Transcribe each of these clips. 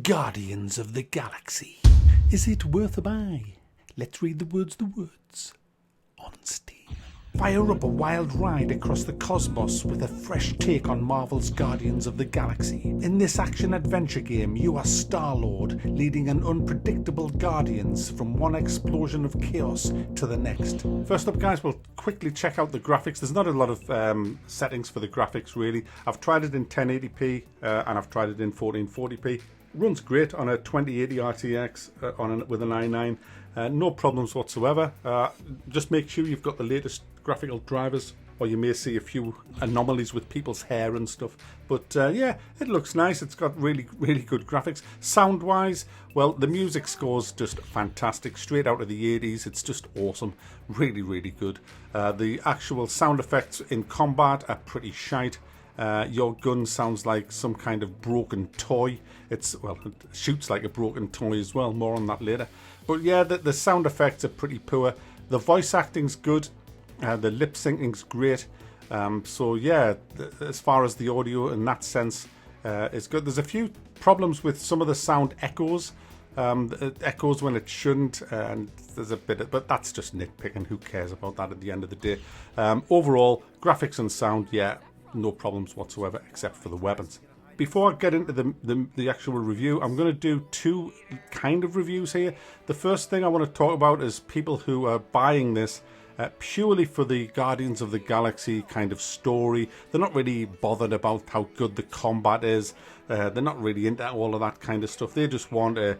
Guardians of the Galaxy. Is it worth a buy? Let's read the words on Steam. Fire up a wild ride across the cosmos with a fresh take on Marvel's Guardians of the Galaxy. In this action-adventure game, you are Star-Lord, leading an unpredictable Guardians from one explosion of chaos to the next. First up, guys, we'll quickly check out the graphics. There's not a lot of settings for the graphics, really. I've tried it in 1080p and I've tried it in 1440p. Runs great on a 2080 RTX with an i9. No problems whatsoever. Just make sure you've got the latest graphical drivers, or you may see a few anomalies with people's hair and stuff. But yeah, it looks nice. It's got really good graphics. Sound wise, well, the music score's just fantastic, straight out of the 80s. It's just awesome, really good. The actual sound effects in combat are pretty shite. Your gun sounds like some kind of broken toy. It shoots like a broken toy as well. More on that later. But yeah, the sound effects are pretty poor. The voice acting's good. The lip syncing's great. So yeah, as far as the audio in that sense is good. There's a few problems with some of the sound echoes. It echoes when it shouldn't, and there's a bit of, but that's just nitpicking. Who cares about that at the end of the day? Overall, graphics and sound, yeah, no problems whatsoever except for the weapons. Before I get into the actual review, I'm going to do two kind of reviews here. The first thing I want to talk about is people who are buying this purely for the Guardians of the Galaxy kind of story. They're not really bothered about how good the combat is. They're not really into all of that kind of stuff. They just want a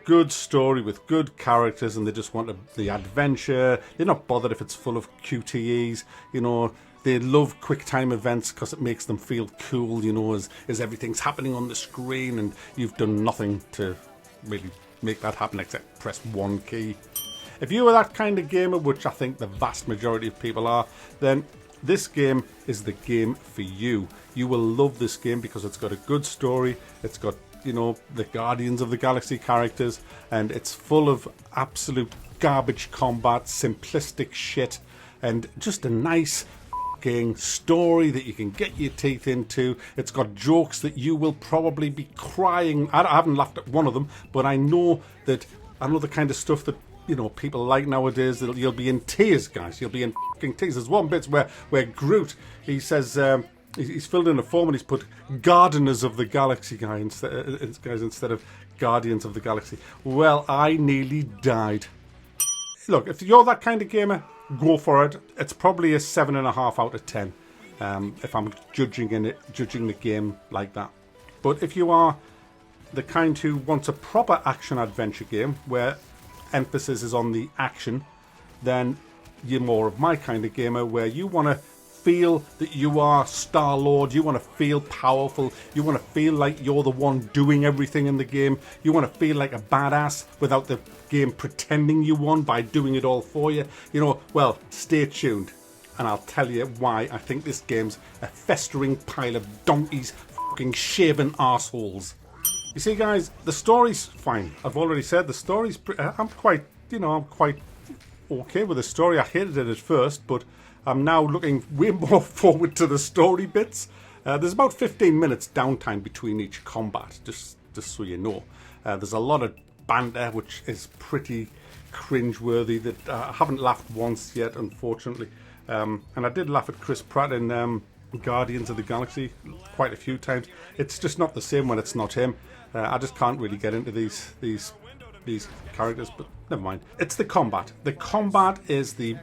good story with good characters, and they just want the adventure. They're not bothered if it's full of QTEs, you know. They love quick time events because it makes them feel cool, you know, as everything's happening on the screen and you've done nothing to really make that happen except press one key. If you are that kind of gamer, which I think the vast majority of people are, then this game is the game for you. You will love this game because it's got a good story, it's got, you know, the Guardians of the Galaxy characters, and it's full of absolute garbage combat, simplistic shit, and just a nice story that you can get your teeth into. It's got jokes that you will probably be crying. I haven't laughed at one of them, but I know the kind of stuff that, you know, people like nowadays. That you'll be in tears, guys. You'll be in fucking tears. There's one bit where Groot, he says he's filled in a form and he's put Gardeners of the Galaxy instead of Guardians of the Galaxy. Well, I nearly died. Look, if you're that kind of gamer, go for it. It's probably a 7.5 out of 10 if I'm judging the game like that. But if you are the kind who wants a proper action adventure game where emphasis is on the action, then you're more of my kind of gamer, where you want to feel that you are Star-Lord, you want to feel powerful, you want to feel like you're the one doing everything in the game, you want to feel like a badass without the game pretending you won by doing it all for you. You know, well, stay tuned and I'll tell you why I think this game's a festering pile of donkeys, fucking shaven arseholes. You see, guys, the story's fine. I've already said the story's I'm quite okay with the story. I hated it at first, but I'm now looking way more forward to the story bits. There's about 15 minutes downtime between each combat, just so you know. There's a lot of banter, which is pretty cringeworthy. That I haven't laughed once yet, unfortunately. And I did laugh at Chris Pratt in Guardians of the Galaxy quite a few times. It's just not the same when it's not him. I just can't really get into these characters, but never mind. It's the combat. The combat is the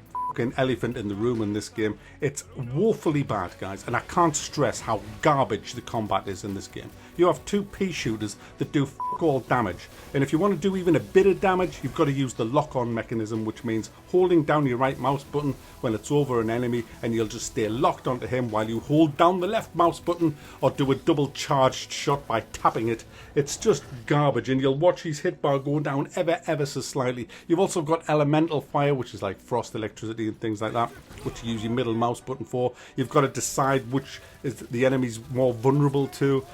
elephant in the room in this game. It's woefully bad, guys, and I can't stress how garbage the combat is in this game. You have two pea shooters that do fuck all damage, and if you want to do even a bit of damage, you've got to use the lock-on mechanism, which means holding down your right mouse button when it's over an enemy, and you'll just stay locked onto him while you hold down the left mouse button or do a double charged shot by tapping it. It's just garbage, and you'll watch his hit bar go down ever so slightly. You've also got elemental fire, which is like frost, electricity and things like that, which you use your middle mouse button for. You've got to decide which is the enemy's more vulnerable to.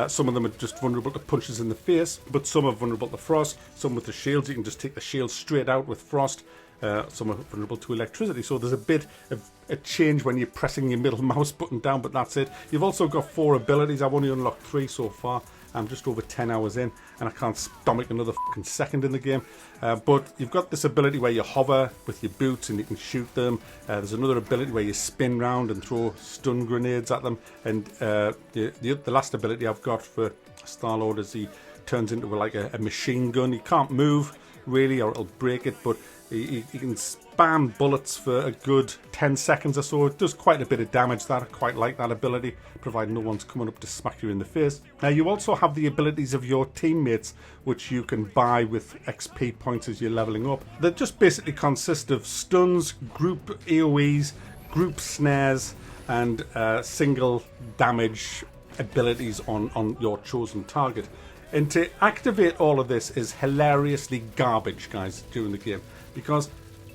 Some of them are just vulnerable to punches in the face, but some are vulnerable to frost. Some with the shields, you can just take the shield straight out with frost. Some are vulnerable to electricity. So there's a bit of a change when you're pressing your middle mouse button down, but that's it. You've also got 4 abilities. I've only unlocked 3 so far. I'm just over 10 hours in, and I can't stomach another fucking second in the game. But you've got this ability where you hover with your boots and you can shoot them. There's another ability where you spin round and throw stun grenades at them. And the last ability I've got for Star-Lord is he turns into like a machine gun. He can't move really, or it'll break it, but he can spam bullets for a good 10 seconds or so. It does quite a bit of damage. That I quite like that ability, provided no one's coming up to smack you in the face. Now you also have the abilities of your teammates, which you can buy with XP points as you're leveling up. They just basically consist of stuns, group AoEs, group snares, and single damage abilities on your chosen target. And to activate all of this is hilariously garbage, guys, during the game. Because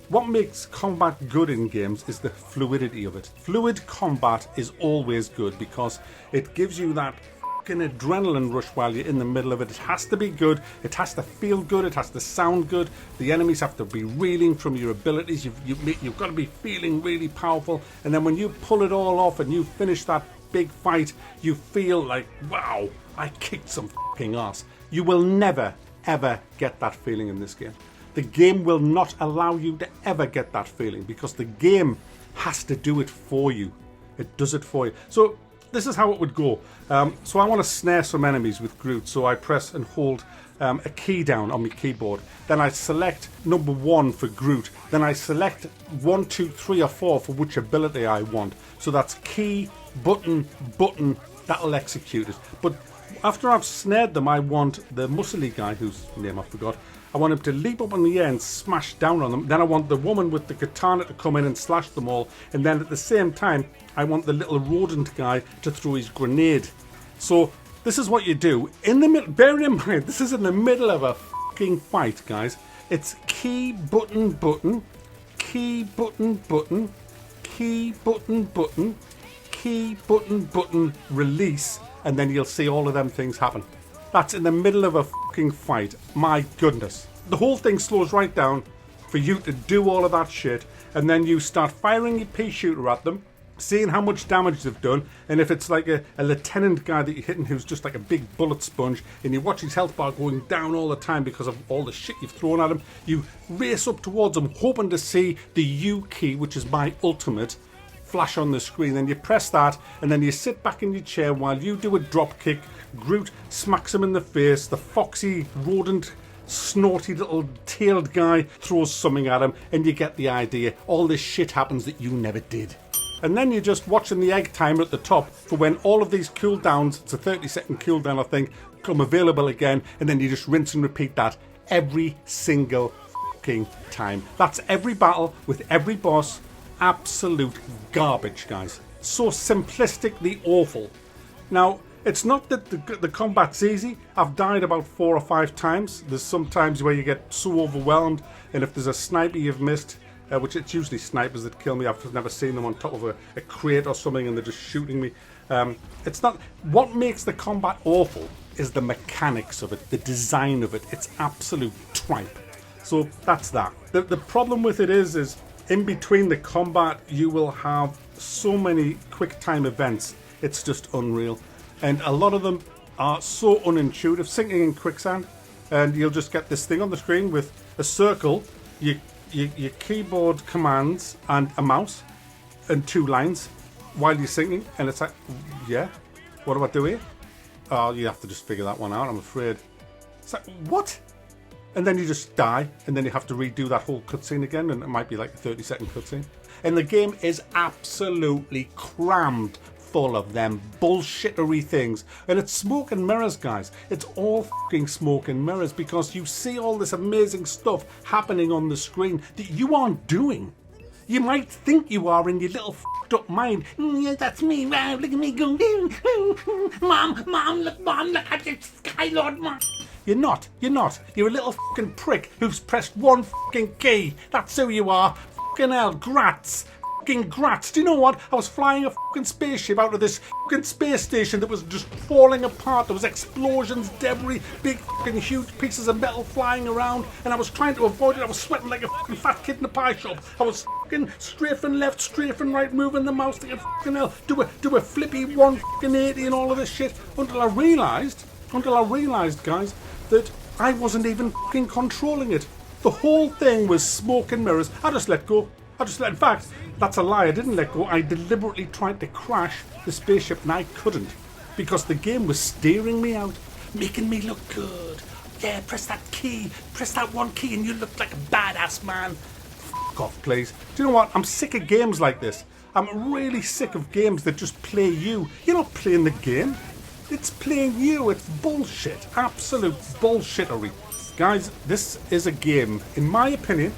what makes combat good in games is the fluidity of it. Fluid combat is always good because it gives you that fucking adrenaline rush while you're in the middle of it. It has to be good. It has to feel good. It has to sound good. The enemies have to be reeling from your abilities. You've got to be feeling really powerful. And then when you pull it all off and you finish that big fight, you feel like, wow, I kicked some fucking ass. You will never, ever get that feeling in this game. The game will not allow you to ever get that feeling because the game has to do it for you. It does it for you. So this is how it would go. So I want to snare some enemies with Groot. So I press and hold a key down on my keyboard. Then I select number 1 for Groot. Then I select 1, 2, 3 or 4 for which ability I want. So that's key, button, button. That'll execute it. But after I've snared them, I want the muscly guy, whose name I forgot. I want him to leap up in the air and smash down on them. Then I want the woman with the katana to come in and slash them all. And then at the same time, I want the little rodent guy to throw his grenade. So this is what you do. In the middle, bear in mind, this is in the middle of a fucking fight, guys. It's key, button, button, key, button, button, key, button, button, key, button, button, release. And then you'll see all of them things happen. That's in the middle of a fucking fight. My goodness. The whole thing slows right down for you to do all of that shit, and then you start firing your pea shooter at them, seeing how much damage they've done, and if it's like a lieutenant guy that you're hitting who's just like a big bullet sponge, and you watch his health bar going down all the time because of all the shit you've thrown at him, you race up towards him hoping to see the U key, which is my ultimate, flash on the screen. Then you press that, and then you sit back in your chair while you do a drop kick. Groot smacks him in the face. The foxy rodent snorty little tailed guy throws something at him, and you get the idea. All this shit happens that you never did. And then you're just watching the egg timer at the top for when all of these cooldowns, it's a 30-second cooldown I think, come available again, and then you just rinse and repeat that every single fucking time. That's every battle with every boss. Absolute garbage, guys. So simplistically awful. Now, it's not that the combat's easy. I've died about 4 or 5 times. There's some times where you get so overwhelmed, and if there's a sniper you've missed, which it's usually snipers that kill me. I've never seen them on top of a crate or something and they're just shooting me. It's not. What makes the combat awful is the mechanics of it, the design of it. It's absolute tripe. So that's that. The problem with it is in between the combat you will have so many quick time events. It's just unreal. And a lot of them are so unintuitive, sinking in quicksand, and you'll just get this thing on the screen with a circle, your keyboard commands and a mouse and 2 lines while you're sinking, and it's like, yeah, what do I do here? Oh, you have to just figure that one out, I'm afraid. It's like, what? And then you just die, and then you have to redo that whole cutscene again, and it might be like a 30-second cutscene. And the game is absolutely crammed full of them bullshittery things. And it's smoke and mirrors, guys. It's all fucking smoke and mirrors because you see all this amazing stuff happening on the screen that you aren't doing. You might think you are in your little fucked up mind. Yeah, that's me. Wow, look at me go. Mom, look at this Skylord, Mom. You're not. You're a little fucking prick who's pressed one fucking key. That's who you are. Fucking hell, grats. Fucking grats. Do you know what? I was flying a fucking spaceship out of this fucking space station that was just falling apart. There was explosions, debris, big fucking huge pieces of metal flying around, and I was trying to avoid it. I was sweating like a fucking fat kid in a pie shop. I was fucking strafing left, strafing right, moving the mouse like a fucking hell. Do a flippy 180 and all of this shit until I realised until I realised, guys, that I wasn't even fucking controlling it. The whole thing was smoke and mirrors. I just let go. In fact, that's a lie. I didn't let go. I deliberately tried to crash the spaceship and I couldn't because the game was steering me out, making me look good. Yeah, press that key. Press that one key and you look like a badass man. Fuck off, please. Do you know what? I'm sick of games like this. I'm really sick of games that just play you. You're not playing the game. It's playing you. It's bullshit. Absolute bullshittery. Guys, this is a game, in my opinion,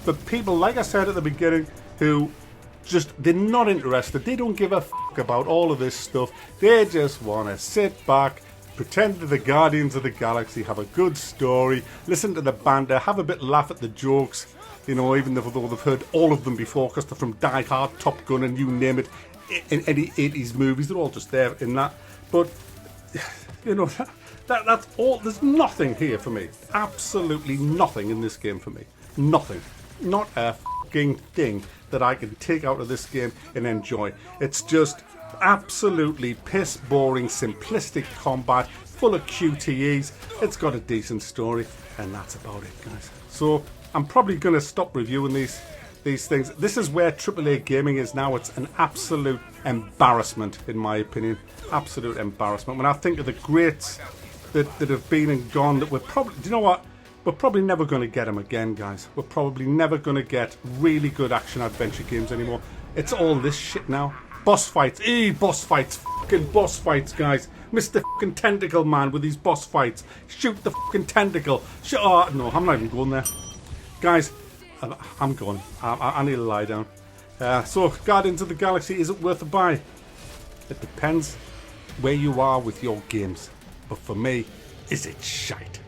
for people, like I said at the beginning, who just, they're not interested. They don't give a fuck about all of this stuff. They just want to sit back, pretend they're the Guardians of the Galaxy, have a good story, listen to the banter, have a bit laugh at the jokes, you know, even though they've heard all of them before because they're from Die Hard, Top Gun, and you name it, in any 80s movies. They're all just there in that. But, you know, that's all. There's nothing here for me. Absolutely nothing in this game for me. Nothing. Not a fucking thing that I can take out of this game and enjoy. It's just absolutely piss boring, simplistic combat, full of QTEs. It's got a decent story, and that's about it, guys. So I'm probably going to stop reviewing these things. This is where AAA gaming is now. It's an absolute embarrassment, in my opinion. Absolute embarrassment. When I think of the greats that have been and gone, that we're probably, do you know what? We're probably never going to get them again, guys. We're probably never going to get really good action-adventure games anymore. It's all this shit now. Boss fights. Boss fights. Fucking boss fights, guys. Mr. fucking Tentacle Man with these boss fights. Shoot the fucking tentacle. Oh, no, I'm not even going there. Guys, I'm going. I need to lie down. So, Guardians of the Galaxy, is it worth a buy? It depends where you are with your games. But for me, is it shite?